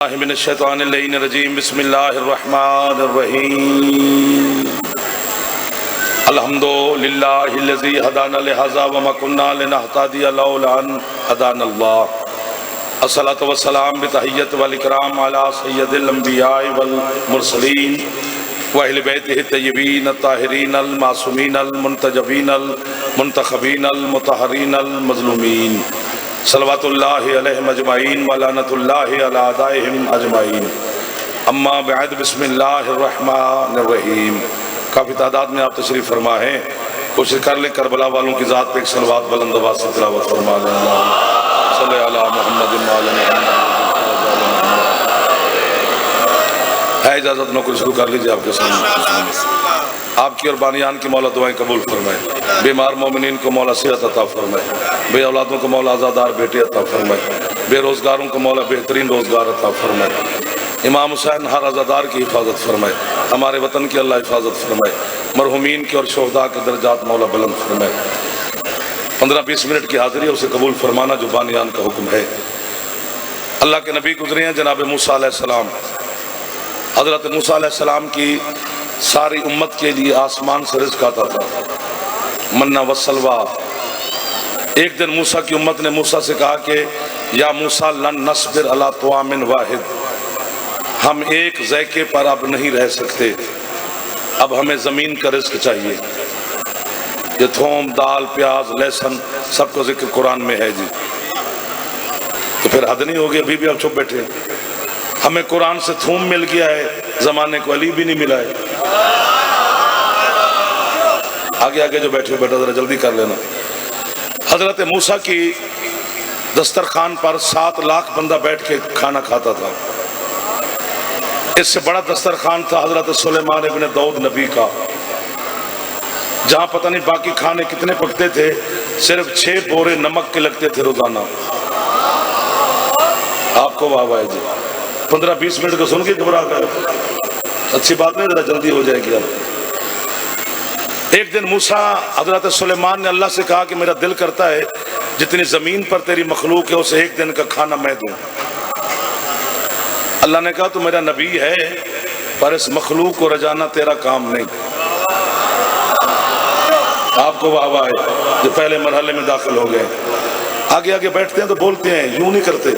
मिनश्शैतानिर्रजीम बिस्मिल्लाहिर्रहमानिर्रहीम अल्हम्दुलिल्लाहिल्लज़ी हदाना लिहाज़ा व मा कुन्ना लिनहतदिया लौला अन हदानल्लाह अस्सलातु वस्सलाम बितहिय्यत वल इकराम अला सय्यदिल अंबिया वल मुरसलीन व अहले बैतिहि तय्यबीन अत्ताहिरीन अल मासूमीन अल मुंतजबीन अल मुंतखबीन अल मुतहहरीन अल मज़लूमीन सल्लल्लाहु अलैहि अजमाइन व लानतुल्लाहि अला अदाइहिम अजमाइन अम्मा बअद बिस्मिल्लाहिर्रहमानिर्रहीम। काफ़ी तादाद में आप तशरीफ़ फरमा हैं, कोशिश कर लें करबला वालों की ज़ात पे एक सलवात बुलंद आवाज़ से तिलावत फरमा लें। सल्लल्लाहु अला मुहम्मद व अला मुहम्मद। है इजाज़त नौकरी शुरू कर लीजिए आपके सामने। आपकी और बानियान की मौला दुआएं कबूल फरमाए, बीमार मोमिनीन को मौला सेहत अता फरमाए, बे औलादों को मौला आज़ादार बेटे अता फरमाए, बेरोज़गारों को मौला बेहतरीन रोज़गार अता फरमाए, इमाम हुसैन हर आज़ादार की हिफाजत फरमाए, हमारे वतन की अल्लाह हिफाजत फरमाए, मरहुमीन के और शोहदा के दर्जात मौला बुलंद फरमाए। 15-20 मिनट की हाज़िरी उसे कबूल फरमाना जो बानियान का हुक्म है। अल्लाह के नबी गुजरे हैं जनाब मूसा अलैहिस्सलाम। हज़रत मूसा अलैहिस्सलाम की सारी उम्मत के लिए आसमान से रिज़्क़ आता था, मन्ना वसलवा। एक दिन मूसा की उम्मत ने मूसा से कहा कि या मूसा लन नस्बिर अला तुआमिन वाहिद, हम एक ज़ैके पर अब नहीं रह सकते, अब हमें ज़मीन का रिज़्क़ चाहिए। ये थोम दाल प्याज लहसुन सबको जिक्र कुरान में है जी। तो फिर हद नहीं होगी, अभी भी आप चुप बैठे। हमें कुरान से थूम मिल गया है, ज़माने को अली भी नहीं मिला है। आगे आगे जो बैठे बेटा जरा जल्दी कर लेना। हजरत मूसा की दस्तरखान पर 7 लाख बंदा बैठ के खाना खाता था। इससे बड़ा दस्तरखान था हजरत सुलेमान इब्न दाऊद नबी का, जहां पता नहीं बाकी खाने कितने पकते थे, सिर्फ 6 बोरे नमक के लगते थे रोजाना। आपको वाह वाह जी। 15-20 मिनट को सुन के घबरा गए, अच्छी बात नहीं, जरा जल्दी हो जाएगी। अब एक दिन मूसा हजरत सुलेमान ने अल्लाह से कहा कि मेरा दिल करता है जितनी जमीन पर तेरी मखलूक है उसे एक दिन का खाना मैं दूं। अल्लाह ने कहा तू मेरा नबी है, पर इस मखलूक को रजाना तेरा काम नहीं। आपको वाह वाह है जो पहले मरहले में दाखिल हो गए। आगे आगे बैठते हैं तो बोलते हैं, यूं नहीं करते।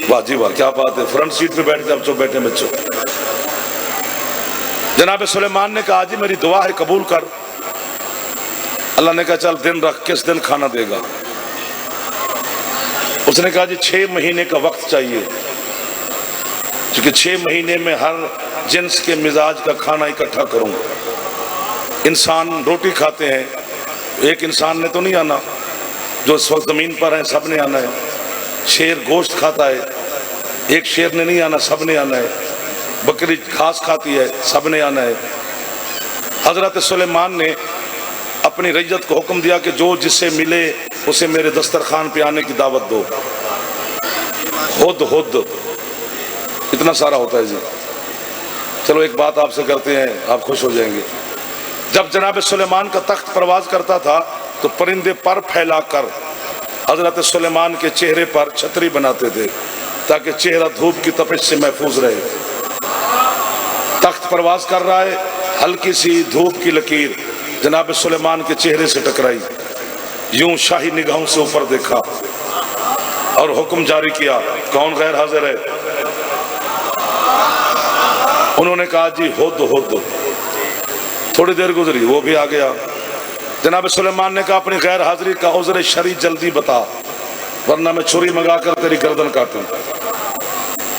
वाह जी वाह, क्या बात है। फ्रंट सीट पे बैठ के अब चुप बैठे बच्चों। जनाब सुलेमान ने कहा जी मेरी दुआ है कबूल कर। अल्लाह ने कहा चल दिन रख, किस दिन खाना देगा। उसने कहा जी 6 महीने का वक्त चाहिए, क्योंकि 6 महीने में हर जिन्स के मिजाज का खाना इकट्ठा करूंगा। इंसान रोटी खाते हैं, एक इंसान ने तो नहीं आना, जो इस वक्त जमीन पर है सब ने आना है। शेर गोश्त खाता है, एक शेर ने नहीं आना, सब ने आना है। बकरी घास खाती है, सब ने आना है। हजरत सुलेमान ने अपनी रैयत को हुक्म दिया कि जो जिससे मिले उसे मेरे दस्तरखान पे आने की दावत दो। हुद हुद इतना सारा होता है जी। चलो एक बात आपसे करते हैं, आप खुश हो जाएंगे। जब जनाब सुलेमान का तख्त परवाज करता था तो परिंदे पर फैलाकर हजरत सुलेमान के चेहरे पर छतरी बनाते थे ताकि चेहरा धूप की तपिश से महफूज रहे। तख्त परवाज कर रहा है, हल्की सी धूप की लकीर जनाब सुलेमान के चेहरे से टकराई। यूं शाही निगाहों से ऊपर देखा और हुक्म जारी किया, कौन गैर हाजिर है। उन्होंने कहा जी हुद हुद। थोड़ी देर गुजरी, वो भी आ गया। जनाब सुलेमान ने कहा अपनी गैर हाजिरी का उज़्र शरी जल्दी बता, वरना मैं छुरी मंगा कर तेरी गर्दन काटूं।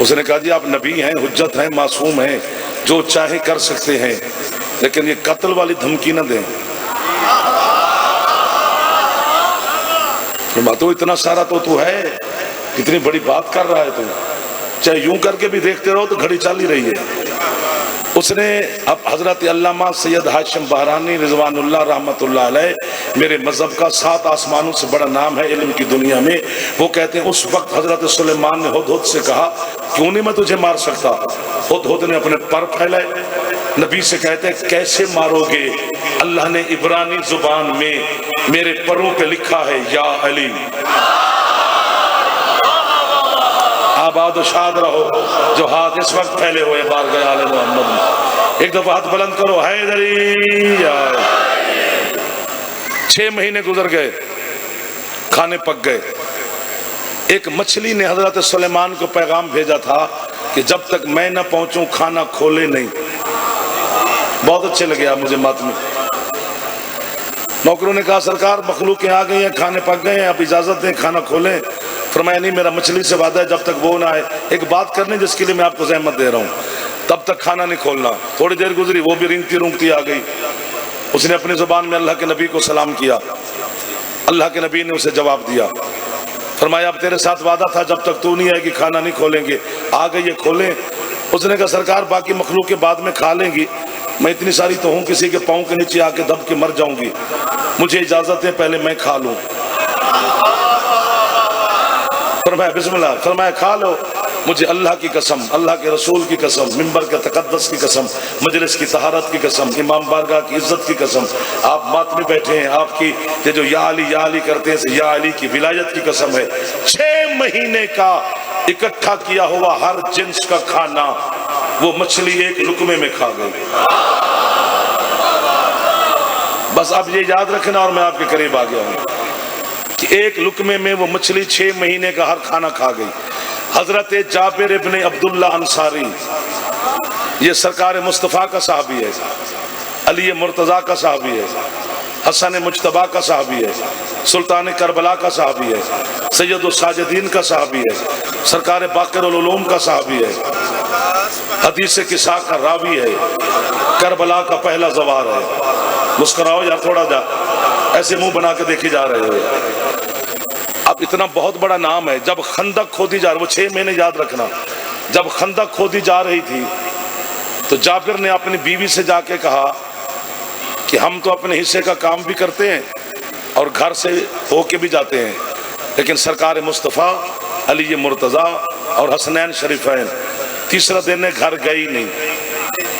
उसने कहा जी आप नबी हैं, हुज्जत हैं, मासूम हैं, जो चाहे कर सकते हैं, लेकिन ये कत्ल वाली धमकी न दें। तो इतना सारा तो तू है, कितनी बड़ी बात कर रहा है तू, चाहे यूं करके भी देखते रहो तो घड़ी चल ही रही है। उसने अब हजरत अल्लामा सैयद हाशिम बहरानी रिजवानुल्लाह रहमतुल्लाह अलैह, मेरे मजहब का 7 आसमानों से बड़ा नाम है इल्म की दुनिया में, वो कहते हैं उस वक्त हजरत सुलेमान ने हुद हुद से कहा क्यों नहीं मैं तुझे मार सकता। हुद हुद ने अपने पर फैलाए, नबी से कहते हैं कैसे मारोगे, अल्लाह ने इब्रानी जुबान में मेरे परों पे लिखा है या अली। आबाद शाद रहो जो हाथ इस वक्त फैले हुए बारगाह आले मोहम्मद में। एक दफा हाथ बुलंद करो, हैदरी। 6 महीने गुजर गए, खाने पक गए। एक मछली ने हजरत सुलेमान को पैगाम भेजा था कि जब तक मैं न पहुंचूं खाना खोले नहीं। बहुत अच्छे लगे आप मुझे मातमी। नौकरों ने कहा सरकार मखलूकें आ गई हैं, खाने पक गए हैं, आप इजाजत दें खाना खोलें। फरमाया नहीं, मेरा मछली से वादा है जब तक वो ना आए। एक बात करनी जिसके लिए मैं आपको जहमत दे रहा हूँ, तब तक खाना नहीं खोलना। थोड़ी देर गुजरी, वो भी रेंगती रूंगती आ गई। उसने अपनी जुबान में अल्लाह के नबी को सलाम किया। अल्लाह के नबी ने उसे जवाब दिया, फरमाया अब तेरे साथ वादा था जब तक तू नहीं आएगी खाना नहीं खोलेंगे। आ गई है, खोलें। उसने कहा सरकार बाकी मखलूक के बाद में खा लेंगी, मैं इतनी सारी तो हूँ, किसी के पाँव के नीचे आके दब के मर जाऊंगी, मुझे इजाजत है पहले मैं खा लूं। फरमाया बिस्मिल्लाह। फरमाया खा लो, मुझे अल्लाह की कसम, अल्लाह के रसूल की कसम, मिंबर के तकद्दस की कसम, मजलिस की तहारत की कसम, इमाम बारगाह की इज्जत की कसम, आप मात में बैठे हैं, आपकी ये जो या अली करते हैं, या अली की विलायत की कसम है। 6 महीने का इकट्ठा किया हुआ हर जिन्स का खाना वो मछली एक लुकमे में खा गई। बस आप ये याद रखना, और मैं आपके करीब आ गया हूं कि एक लुकमे में वो मछली 6 महीने का हर खाना खा गई। हजरत जाबिर इब्ने अब्दुल्ला अंसारी, ये सरकार मुस्तफ़ा का साहबी है, अली मुर्तज़ा का साहबी है, हसन मुज्तबा का साहबी है, सुल्तान करबला का साहबी है, सैयद साजिदीन का साहबी है, सरकार बाक़िर उल उलूम का साहबी है, हदीस किसा का रावी है, करबला का पहला जवार है। मुस्कुराओ यार थोड़ा जा, ऐसे मुंह बना के देखे जा रहे हो। अब इतना बहुत बड़ा नाम है। जब खंदक खोदी जा रही, वो 6 महीने याद रखना, जब खंदक खोदी जा रही थी तो जाबिर ने अपनी बीवी से जाके कहा कि हम तो अपने हिस्से का काम भी करते हैं और घर से होके भी जाते हैं, लेकिन सरकार मुस्तफ़ा अली मुर्तज़ा और हसनैन शरीफैन तीसरा दिन घर गई नहीं,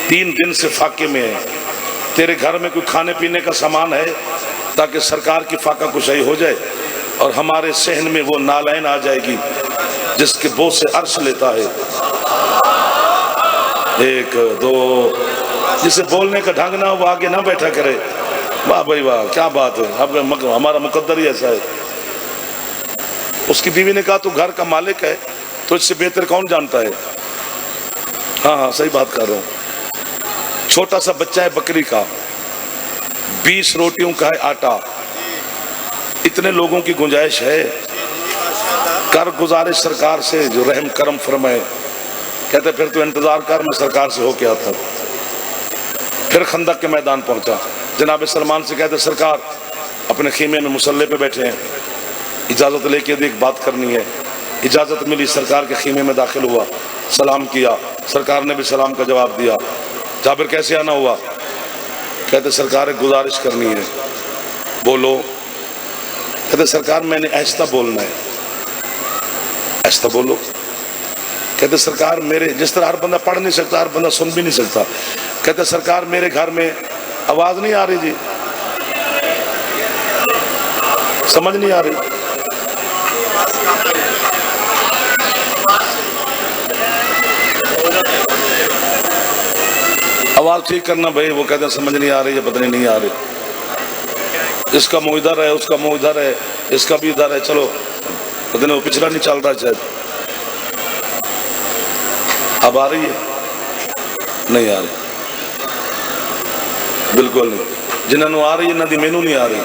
3 दिन से फाके में है। तेरे घर में कोई खाने पीने का सामान है ताकि सरकार की फाका कुशाई हो जाए और हमारे सहन में वो नालैन आ जाएगी जिसके बोझ से अर्श लेता है। 1 2, जिसे बोलने का ढंग ना, वो आगे ना बैठा करे। वाह भाई वाह, क्या बात है, अब हमारा मुकद्दर ही ऐसा है। उसकी बीवी ने कहा तू घर का मालिक है तो इससे बेहतर कौन जानता है। हाँ हाँ सही बात कर रहा हूँ। छोटा सा बच्चा है बकरी का, 20 रोटियों का है आटा, इतने लोगों की गुंजाइश है, कर गुजारिश सरकार से जो रहम करम फरमाए। कहते फिर तो इंतजार कर, मैं सरकार से होके आता। फिर खंदक के मैदान पहुंचा, जनाब सलमान से कहते सरकार अपने खीमे में मुसल्ले पे बैठे हैं, इजाजत लेके देख बात करनी है। इजाजत मिली, सरकार के खीमे में दाखिल हुआ, सलाम किया, सरकार ने भी सलाम का जवाब दिया। जाबिर कैसे आना हुआ? कहते सरकार एक गुजारिश करनी है। बोलो। कहते सरकार मैंने ऐसा बोलना है। ऐसा बोलो। कहते सरकार मेरे, जिस तरह हर बंदा पढ़ नहीं सकता, हर बंदा सुन भी नहीं सकता। कहते सरकार मेरे घर में आवाज नहीं आ रही जी, समझ नहीं आ रही। आवाज ठीक करना भाई। वो कहते समझ नहीं आ रही है, पता नहीं आ रही, इसका मुंह इधर है, उसका मुंह इधर है, इसका भी इधर है, चलो पता नहीं वो पिछला नहीं चल रहा शायद। अब आ रही है? नहीं आ रही, बिल्कुल नहीं। जिन्होंने आ रही है ना दी मैनू नहीं आ रही।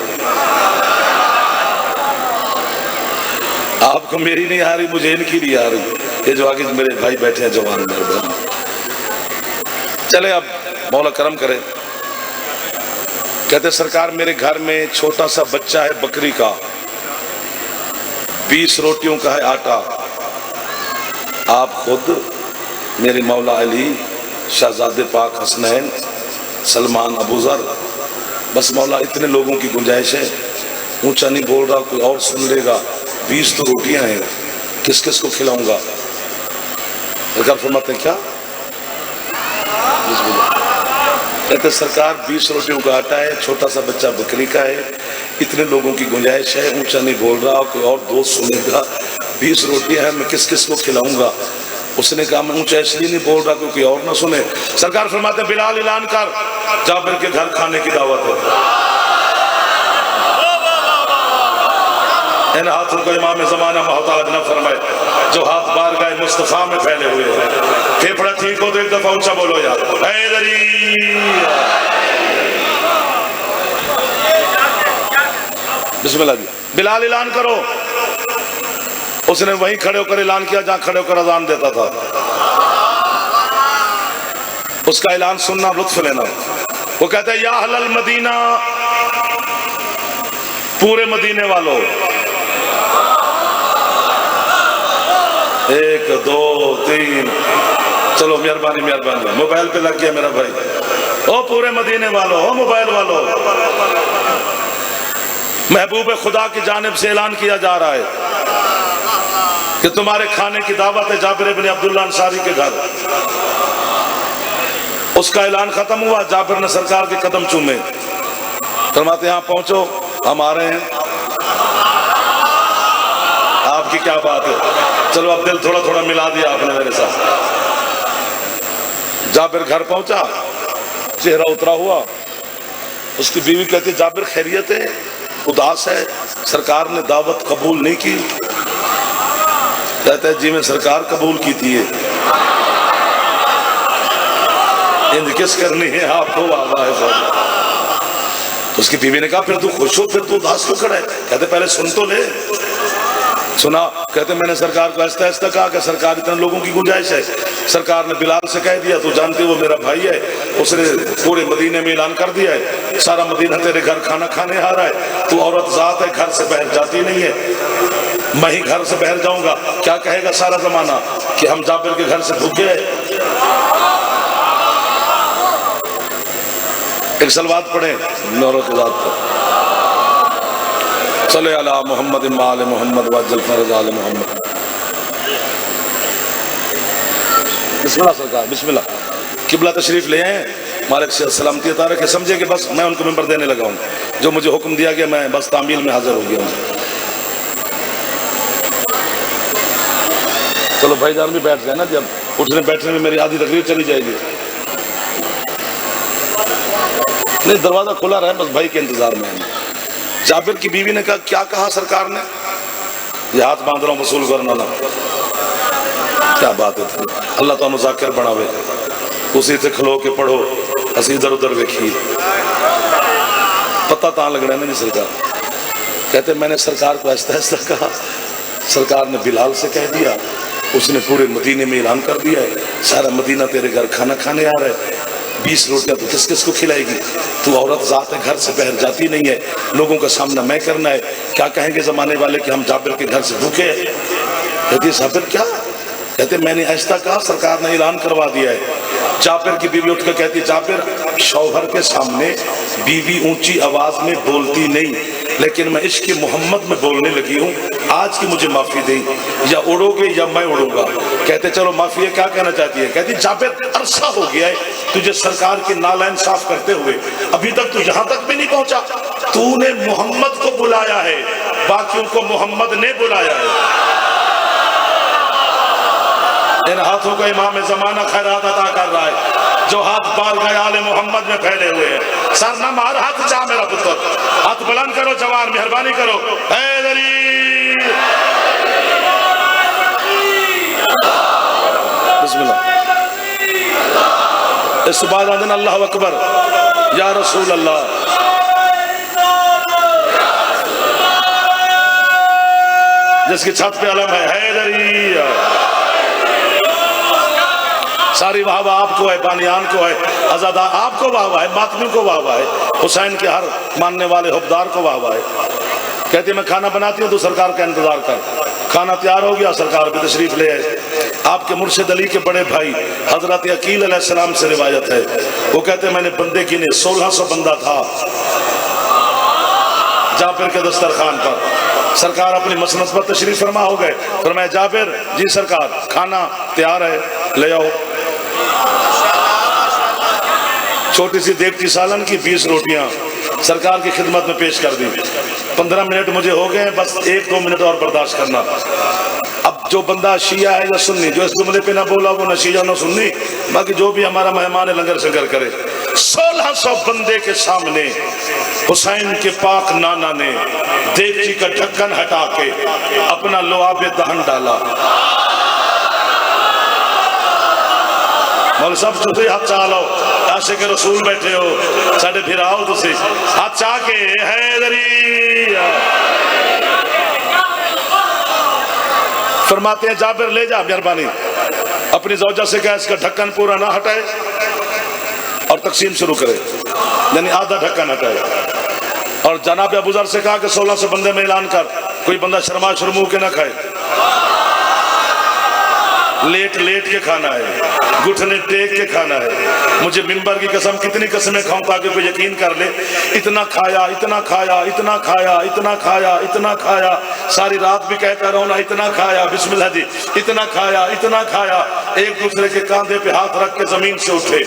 आपको मेरी नहीं आ रही, मुझे इनकी नहीं आ रही। ये जो आगे मेरे भाई बैठे हैं जवान मेहरबान, चले अब मौला करम करे। कहते सरकार मेरे घर में छोटा सा बच्चा है बकरी का, 20 रोटियों का है आटा। आप खुद मेरे मौला अली, शहजादे पाक हसनैन, सलमान, अबूजर, बस मौला इतने लोगों की गुंजाइश है। ऊंचा नहीं बोल रहा, कोई और सुन लेगा। 20 तो रोटियां हैं, किस किस को खिलाऊंगा? सरकार फरमाते क्या? कहते सरकार 20 रोटियों का आटा है, छोटा सा बच्चा बकरी का है, इतने लोगों की गुंजाइश है। ऊंचा नहीं बोल रहा, कोई और दोस्त सुनेगा। 20 रोटियां हैं, मैं किस किस को खिलाऊंगा। उसने कहा मैं ऊंचा इसलिए नहीं बोल रहा क्योंकि और ना सुने। सरकार फरमाते बिलाल ऐलान कर, जाबिर के घर खाने की दावत है। इन हाथों को इमाम ज़माना मोहताज न फरमाए जो हाथ बार गए मुस्तफ़ा में फैले हुए हैं। फेफड़ा ठीक हो तो एक दफा ऊंचा बोलो यार हैदरी। बिस्मिल्लाह जी। बिलाल ऐलान करो। उसने वहीं खड़े होकर ऐलान किया जहां खड़े होकर अजान देता था। उसका ऐलान सुनना, लुत्फ लेना। वो कहता है या अहलल मदीना, पूरे मदीने वालों, 1 2 3, चलो मेहरबानी मेहरबानी, मोबाइल पे लग गया मेरा भाई। ओ पूरे मदीने वालों, ओ मोबाइल वालों, महबूब खुदा की जानिब से ऐलान किया जा रहा है कि तुम्हारे खाने की दावत है जाबिर इब्न अब्दुल्लाह अंसारी के घर। उसका ऐलान खत्म हुआ, जाबिर ने सरकार के कदम चूमे। फरमाते यहाँ पहुंचो, हम आ रहे हैं। आपकी क्या बात है, चलो अब दिल थोड़ा थोड़ा मिला दिया आपने मेरे साथ। जाबिर घर पहुंचा, चेहरा उतरा हुआ। उसकी बीवी कहती जाबिर खैरियत है, उदास है, सरकार ने दावत कबूल नहीं की। कहता है जी मैं सरकार कबूल की थी, इंद किस करनी है आपको, वाह है सब। तो उसकी बीवी ने कहा फिर तू खुश हो, फिर तू उदास क्यों खड़ा है? कहते पहले सुन तो ले। सुना। कहते मैंने सरकार को ऐसा ऐसा कहा कि सरकार इतने लोगों की गुंजाइश है। सरकार ने बिलाल से कह दिया, तू जानती वो मेरा भाई है, उसने पूरे मदीने में ऐलान कर दिया है सारा मदीना तेरे घर खाना खाने आ रहा है। तू औरत जात है, घर से बाहर जाती नहीं है, मैं ही घर से बाहर जाऊंगा। क्या कहेगा सारा जमाना कि हम जाबिर के घर से भूखे हैं। एक सलवात पढ़े नौरों के साथ पर, सल्ले अला मोहम्मद आले मोहम्मद वजल फरज आले मोहम्मद। बिस्मिल्लाह सरकार, बिस्मिल्लाह। किबला तशरीफ ले आए, मालिक से सलामती अता रखे। समझे कि बस मैं उनको मेंबर देने लगा हूँ, जो मुझे हुक्म दिया गया मैं बस तामील में हाजिर हो गया हूँ। चलो भाईजान भी बैठ जाए ना, जब उठने बैठने में मेरी आधी तकलीफ चली जाएगी। नहीं, दरवाजा खुला रहा है, बस भाई के इंतजार में है। जाबिर की बीवी ने कहा क्या कहा सरकार ने? ये हाथ बांध रहा हूं वसूल करना ना। क्या बात है, अल्लाह तो जाकिर बनावे, उसी से खलो के पढ़ो, असी इधर उधर देखिए, पता ता लग रहा है ना जी। सरकार कहते मैंने सरकार को ऐसा ऐसा कहा, सरकार ने बिलाल से कह दिया, उसने पूरे मदीने में ऐलान कर दिया है सारा मदीना तेरे घर खाना खाने आ रहा है। 20 रोटियां तो किस किस को खिलाएगी? तू औरत जात है, घर से बाहर जाती नहीं है, लोगों का सामना मैं करना है। क्या कहेंगे जमाने वाले कि हम जाबिर के घर से भूखे हैं? कहती जाबिर क्या? कहते मैंने ऐसा कहा, सरकार ने ऐलान करवा दिया है। जाबिर की बीवी उठकर कहती जाबिर शौहर के सामने बीवी ऊंची आवाज में बोलती नहीं, लेकिन मैं इश्क मोहम्मद में बोलने लगी हूँ, आज की मुझे माफी दे, या उड़ोगे या मैं उड़ूंगा। कहते चलो माफी है, क्या कहना चाहती है? कहती जाबिर अरसा हो गया है तुझे सरकार के नालैन साफ करते हुए, अभी तक तू यहाँ तक भी नहीं पहुंचा। तूने मोहम्मद को बुलाया है, बाकियों को मोहम्मद ने बुलाया है। इन हाथों को इमाम ज़माना खैरात अता कर रहा है, जो हाथ बार गए आले मोहम्मद में फैले हुए हैं। सर न मार, हाथ जा मेरा पुत्र, हाथ बुलंद करो जवान, मेहरबानी करो। बिस्मिल्लाह। इस बाद अल्लाह अकबर या रसूल अल्लाह। जिसकी छत पे अलम है हैदरी, सारी वाहवा आपको है, बानियान को है, आजादा आपको वाहवा है, मातमी को वाहवा है, हुसैन के हर मानने वाले हुब्बार को वाहवा है। कहती मैं खाना बनाती हूँ तो सरकार का इंतजार कर। खाना तैयार हो गया, सरकार भी तशरीफ ले आए। आपके मुर्शिद अली के बड़े भाई हजरत अकील अलैहिस्सलाम से रिवायत है, वो कहते मैंने बंदे गिने 1600 बंदा था जाबिर के दस्तरखान पर। सरकार अपनी मसनद पर तशरीफ फरमा हो गए। फरमाया जाबिर जी सरकार खाना तैयार है, ले आओ। छोटी सी देगची सालन की 20 रोटियां सरकार की खिदमत में पेश कर दी। 15 मिनट मुझे हो गए, बस 1-2 मिनट और बर्दाश्त करना। जो बंदा शिया है या सुन्नी, जो इस जुमले पे ना बोला वो ना शिया ना सुन्नी, बाकी जो भी हमारा मेहमान है लंगर शंगर करे। 1600 बंदे के सामने हुसैन के पाक नाना ने देगची का ढक्कन हटा के अपना लुआब दहन डाला। मौल साहब तुसी हाथ चा लो, आशिक रसूल बैठे हो साडे फिर आओ, तुसी हाथ चा के हैदरी। फरमाते हैं जाबिर ले जा, मेहरबानी अपनी ज़ौजा से कहा इसका ढक्कन पूरा ना हटाए और तकसीम शुरू करे, यानी आधा ढक्कन हटाए। और जनाब अबू ज़र से कहा कि 1600 बंदे में ऐलान कर, कोई बंदा शर्मा शर्मू के ना खाए, लेट लेट के खाना है, घुटने टेक के खाना है। मुझे मिंबर की कसम कितनी कसमें खाऊं ताकि कोई यकीन कर ले। इतना खाया, इतना खाया, इतना खाया, इतना खाया, इतना खाया, सारी रात भी कहता रहा ना इतना खाया, बिस्मिल्लाह जी, इतना खाया, इतना खाया। एक दूसरे के कांधे पे हाथ रख के जमीन से उठे,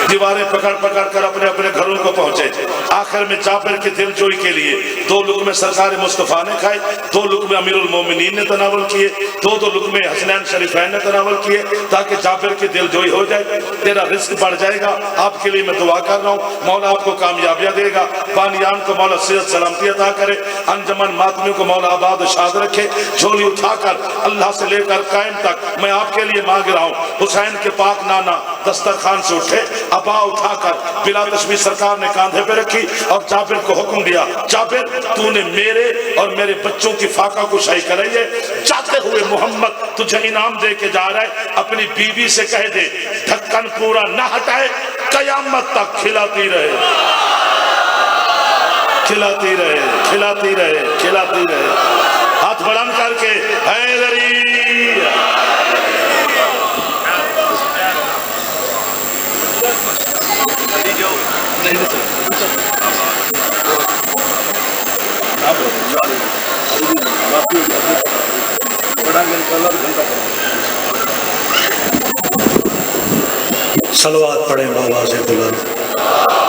दीवारें पकड़ पकड़ कर अपने अपने घरों को पहुंचे। आखिर में जाबिर के दिलजोई के लिए 2 लुक़मे सरकार मुस्तफ़ा ने खाए, 2 लुक़मे अमीरुल मोमिनीन ने तनावल किए, 2 लुक़मे हसनैन शरीफैन ने तनावल किए, ताकि जाबिर की दिलजोई हो जाए, तेरा रिस्क बढ़ जाएगा। आपके लिए मैं दुआ कर रहा हूँ, मौला आपको कामयाबियां देगा, बानियान को मौला सेहत सलामती अता करे, अंजमन मातमी को मौला आबाद शाद रखे। झोली उठाकर अल्लाह से लेकर कायम तक मैं आपके लिए मांग रहा हूँ। हुसैन के पाक नाना दस्तरखान से उठे, अबा उठाकर बिला तशबीह सरकार ने कांधे पे रखी और जाबिर को हुक्म दिया, जाबिर तूने मेरे और मेरे बच्चों की फाका कुशाई कराई है, चाहते हुए मोहम्मद तुझे इनाम दे के जा रहा है। अपनी बीवी से कह दे ढक्कन पूरा ना हटाए, कयामत तक खिलाती रहे, खिलाती रहे, खिलाती रहे, खिलाती रहे। हाथ बुलंद करके हैदरी। सलवात पढ़े बाबा से बुलंद।